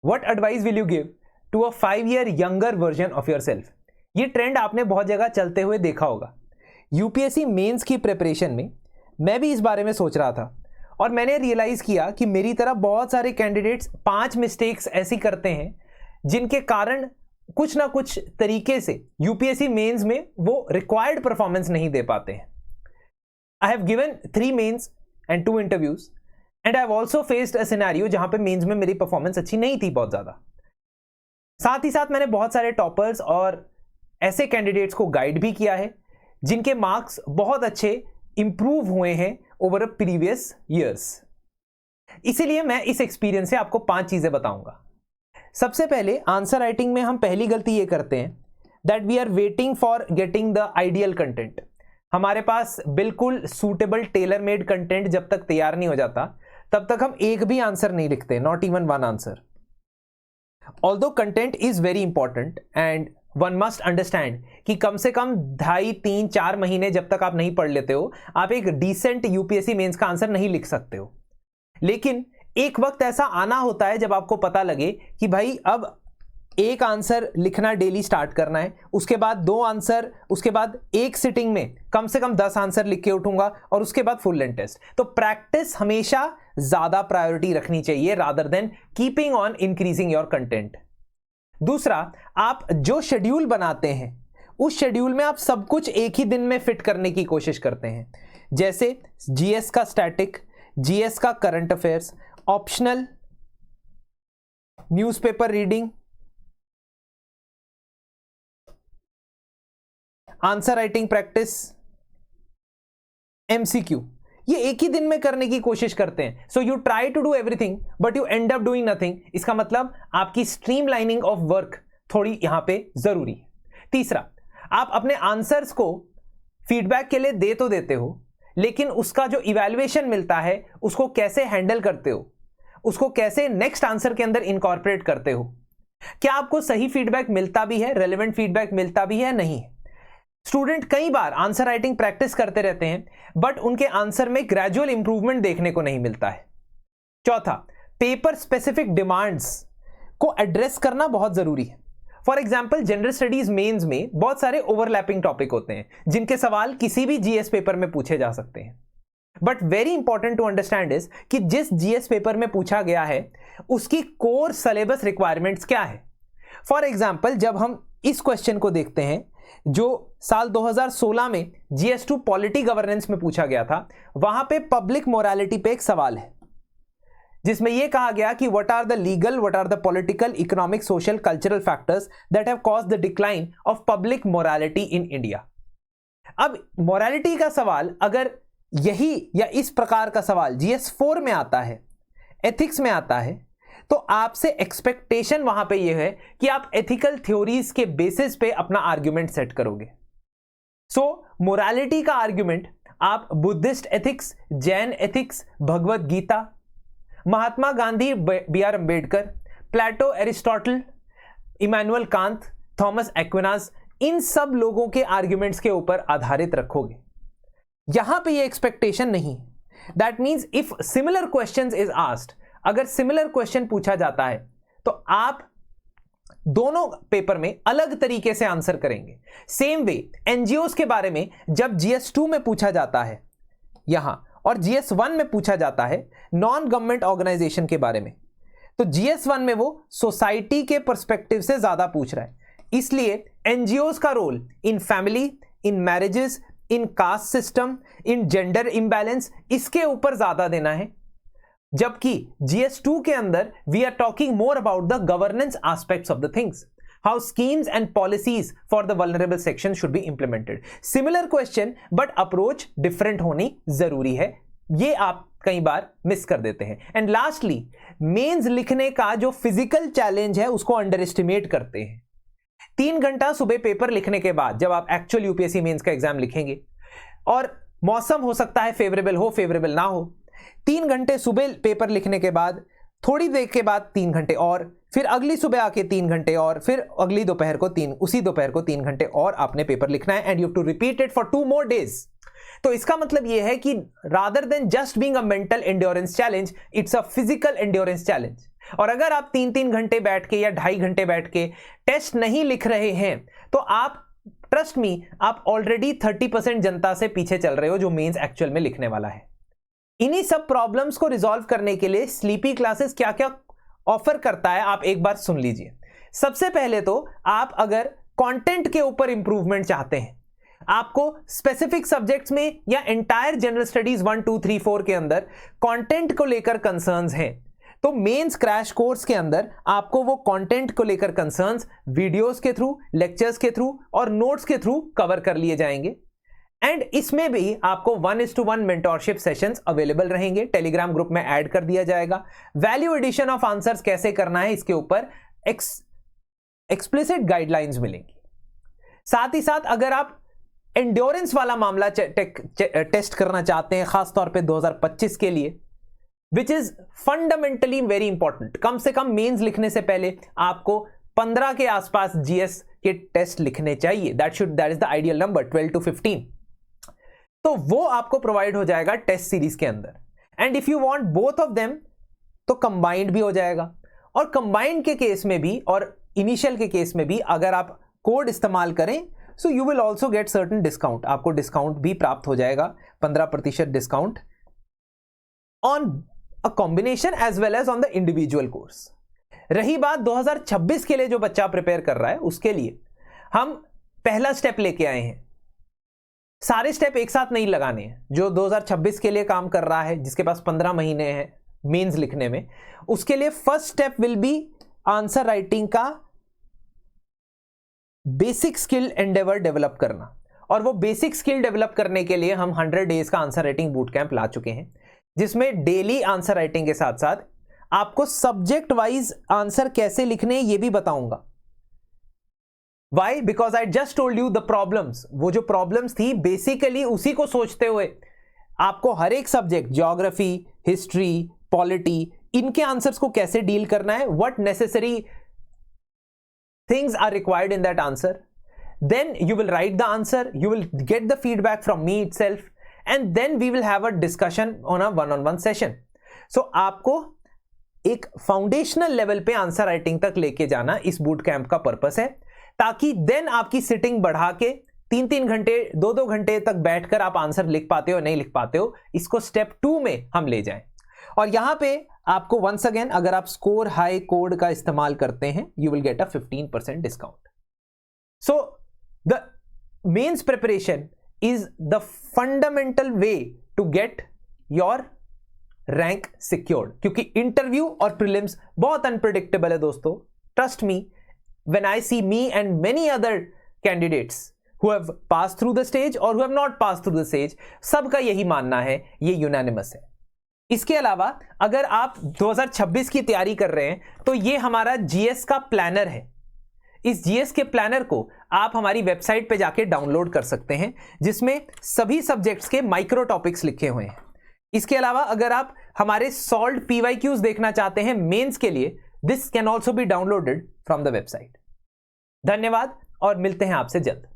What advice will you give to a 5 year younger version of yourself? ये trend आपने बहुत जगह चलते हुए देखा होगा। यूपीएससी मेंस की प्रिपरेशन में मैं भी इस बारे में सोच रहा था और मैंने रियलाइज किया कि मेरी तरह बहुत सारे कैंडिडेट्स 5 मिस्टेक्स ऐसी करते हैं जिनके कारण कुछ ना कुछ तरीके से यूपीएससी मेंस में वो रिक्वायर्ड परफॉर्मेंस नहीं दे पाते हैं। I have given 3 mains and 2 interviews and I have also faced a scenario जहां पे मेंस में मेरी परफॉर्मेंस अच्छी नहीं थी बहुत ज्यादा। साथ ही साथ मैंने बहुत सारे टॉपर्स और ऐसे कैंडिडेट्स को गाइड भी किया है जिनके मार्क्स बहुत अच्छे इंप्रूव हुए हैं ओवर अ प्रीवियस ईयर्स। इसीलिए मैं इस एक्सपीरियंस से आपको 5 चीजें बताऊंगा। सबसे पहले आंसर राइटिंग में हम पहली गलती ये करते हैं that we are waiting for getting the ideal content. हमारे पास बिल्कुल सूटेबल टेलर मेड कंटेंट जब तक तैयार नहीं हो जाता तब तक हम एक भी आंसर नहीं लिखते, not even one answer. Although content is very important and one must understand कि कम से कम 2.5, 3, 4 महीने जब तक आप नहीं पढ़ लेते हो आप एक डिसेंट यूपीएससी मेंस का आंसर नहीं लिख सकते हो। लेकिन एक वक्त ऐसा आना होता है जब आपको पता लगे कि भाई अब एक आंसर लिखना डेली स्टार्ट करना है, उसके बाद 2 आंसर, उसके बाद एक सिटिंग में कम से कम 10 आंसर लिख के उठूंगा और उसके बाद फुल लेंथ टेस्ट। तो प्रैक्टिस हमेशा ज्यादा प्रायोरिटी रखनी चाहिए rather than keeping on increasing your content. दूसरा, आप जो शेड्यूल बनाते हैं उस शेड्यूल में आप सब कुछ एक ही दिन में फिट करने की कोशिश करते हैं, जैसे जीएस का स्टैटिक, जीएस का current affairs, optional, newspaper reading, answer writing practice, MCQ, ये एक ही दिन में करने की कोशिश करते हैं। So you try to do everything but you end up doing nothing. इसका मतलब आपकी स्ट्रीमलाइनिंग ऑफ वर्क थोड़ी यहां पे जरूरी है। तीसरा, आप अपने आंसर्स को फीडबैक के लिए दे तो देते हो लेकिन उसका जो इवैल्यूएशन मिलता है उसको कैसे हैंडल करते हो, उसको कैसे नेक्स्ट आंसर के अंदर इनकॉर्पोरेट करते हो, क्या आपको सही फीडबैक मिलता भी है, रेलेवेंट फीडबैक मिलता भी है, नहीं। स्टूडेंट कई बार आंसर राइटिंग प्रैक्टिस करते रहते हैं बट उनके आंसर में ग्रेजुअल इंप्रूवमेंट देखने को नहीं मिलता है। चौथा, पेपर स्पेसिफिक डिमांड्स को एड्रेस करना बहुत जरूरी है। For example general studies mains में बहुत सारे ओवरलैपिंग टॉपिक होते हैं जिनके सवाल किसी भी जीएस पेपर में पूछे जा सकते हैं। But very important to understand is कि जिस जीएस पेपर में पूछा गया है उसकी कोर सिलेबस रिक्वायरमेंट्स क्या है। फॉर एग्जाम्पल जब हम इस क्वेश्चन को देखते हैं जो साल 2016 में GS2 पॉलिटी गवर्नेंस में पूछा गया था, वहां पे पब्लिक मोरालिटी पे एक सवाल है जिसमें यह कहा गया कि what are the legal, what are the political, economic, social, cultural factors that have caused the decline of public morality in India. अब मोरालिटी का सवाल अगर यही या इस प्रकार का सवाल GS4 में आता है, एथिक्स में आता है, तो आपसे एक्सपेक्टेशन वहां पे यह है कि आप एथिकल थ्योरीज के बेसिस पे अपना आर्ग्यूमेंट सेट करोगे। सो मोरालिटी का आर्ग्यूमेंट आप Buddhist ethics, Jain ethics, Bhagavad Gita, Mahatma Gandhi, BR Ambedkar, Plato, Aristotle, Immanuel Kant, Thomas Aquinas, इन सब लोगों के आर्ग्यूमेंट्स के ऊपर आधारित रखोगे। यहां पे ये एक्सपेक्टेशन नहीं। That means if similar questions is asked, अगर सिमिलर क्वेश्चन पूछा जाता है तो आप दोनों पेपर में अलग तरीके से आंसर करेंगे। सेम वे एनजीओस के बारे में जब GS2 में पूछा जाता है यहां और GS1 में पूछा जाता है नॉन गवर्नमेंट ऑर्गेनाइजेशन के बारे में, तो GS1 में वो सोसाइटी के पर्सपेक्टिव से ज्यादा पूछ रहा है। इसलिए एनजीओस का role in family, in marriages, in caste system, in gender imbalance, इसके ऊपर ज्यादा देना है। जबकि GS2 के अंदर we are talking more about the governance aspects of the things, how schemes and policies for the vulnerable section should be implemented. Similar question but approach different होनी जरूरी है, ये आप कई बार मिस कर देते हैं। एंड लास्टली, मेंस लिखने का जो फिजिकल चैलेंज है उसको अंडर एस्टिमेट करते हैं। 3 घंटा सुबह पेपर लिखने के बाद जब आप एक्चुअल यूपीएससी मेंस का एग्जाम लिखेंगे और मौसम हो सकता है फेवरेबल हो, फेवरेबल ना हो, 3 घंटे सुबह पेपर लिखने के बाद थोड़ी देर के बाद 3 घंटे और, फिर अगली सुबह आके 3 घंटे और, फिर अगली दोपहर को उसी दोपहर को 3 घंटे और आपने पेपर लिखना है and you have to repeat it for 2 more days। तो इसका मतलब यह है कि rather than just being a mental endurance challenge, it's a physical endurance challenge. और अगर आप 3-3 घंटे बैठ के या 2.5 घंटे बैठ के टेस्ट नहीं लिख रहे हैं तो आप ट्रस्ट मी, आप ऑलरेडी 30% जनता से पीछे चल रहे हो जो मेंस एक्चुअल में लिखने वाला है। इन्हीं सब प्रॉब्लम्स को रिजॉल्व करने के लिए स्लीपी क्लासेस क्या क्या ऑफर करता है आप एक बार सुन लीजिए। सबसे पहले तो आप अगर कंटेंट के ऊपर इंप्रूवमेंट चाहते हैं, आपको स्पेसिफिक सब्जेक्ट्स में या एंटायर जनरल स्टडीज 1, 2, 3, 4 के अंदर कंटेंट को लेकर कंसर्न्स हैं, तो मेंस क्रैश कोर्स के अंदर आपको वो कंटेंट को लेकर कंसर्न्स वीडियोस के थ्रू, लेक्चर्स के थ्रू और नोट्स के थ्रू कवर कर लिए जाएंगे। एंड इसमें भी आपको 1:1 मेंटोरशिप सेशंस अवेलेबल रहेंगे, टेलीग्राम ग्रुप में ऐड कर दिया जाएगा। वैल्यू एडिशन ऑफ आंसर्स कैसे करना है इसके ऊपर एक्सप्लिसिट गाइडलाइंस मिलेंगी। साथ ही साथ अगर आप एंड्योरेंस वाला मामला टेस्ट करना चाहते हैं, खासतौर पे 2025 के लिए, which is fundamentally very important, कम से कम मेंस लिखने से पहले आपको 15 के आसपास जीएस के टेस्ट लिखने चाहिए। That is the ideal number, 12 to 15। तो वो आपको प्रोवाइड हो जाएगा टेस्ट सीरीज के अंदर। And if you want both of them तो कंबाइंड भी हो जाएगा। और कंबाइंड के केस में भी और इनिशियल के केस में भी अगर आप कोड इस्तेमाल करें so you will also get certain discount, आपको डिस्काउंट भी प्राप्त हो जाएगा, 15% discount on a combination as well as on the individual course. रही बात 2026 के लिए जो बच्चा प्रिपेयर कर रहा है, उसके लिए हम पहला स्टेप लेके आए हैं। सारे स्टेप एक साथ नहीं लगाने हैं। जो 2026 के लिए काम कर रहा है, जिसके पास 15 महीने हैं मेंस लिखने में, उसके लिए first step will be answer writing का बेसिक स्किल एंडेवर डेवलप करना। और वो बेसिक स्किल डेवलप करने के लिए हम 100 डेज का आंसर राइटिंग बूट कैंप ला चुके हैं, जिसमें डेली आंसर राइटिंग के साथ साथ आपको सब्जेक्ट वाइज आंसर कैसे लिखने ये भी बताऊंगा। Why? Because I just told you the problems. वो जो प्रॉब्लम्स थी बेसिकली उसी को सोचते हुए आपको हर एक सब्जेक्ट, ज्योग्राफी, हिस्ट्री, पॉलिटी, इनके आंसर्स को कैसे डील करना है, what necessary things are required in that answer. Then you will write the answer, you will get the feedback from me itself, and then we will have a discussion on a 1-on-1 session. So आपको एक foundational level पे answer writing तक लेके जाना इस boot camp का purpose है, ताकि देन आपकी सिटिंग बढ़ा के 3-3 घंटे, 2-2 घंटे तक बैठकर आप आंसर लिख पाते हो नहीं लिख पाते हो, इसको स्टेप 2 में हम ले जाएं। और यहां पे आपको वंस अगेन, अगर आप स्कोर हाई कोड का इस्तेमाल करते हैं, you will get a 15% discount. So the mains preparation is the fundamental way to get your rank secured, क्योंकि इंटरव्यू और प्रीलिम्स बहुत अनप्रिडिक्टेबल है दोस्तों। Trust me, when I see me and many other candidates who have passed through the stage or who have not passed through the stage, सबका यही मानना है, ये यूनानिमस है। इसके अलावा अगर आप 2026 की तैयारी कर रहे हैं तो ये हमारा जीएस का प्लानर है। इस जीएस के प्लानर को आप हमारी वेबसाइट पे जाके डाउनलोड कर सकते हैं, जिसमें सभी सब्जेक्ट्स के माइक्रो टॉपिक्स लिखे हुए हैं। इसके अलावा अगर आप हमारे सॉल्व्ड पीवाईक्यूज देखना चाहते हैं मेंस के लिए, this can also be downloaded from the website। धन्यवाद और मिलते हैं आपसे जल्द।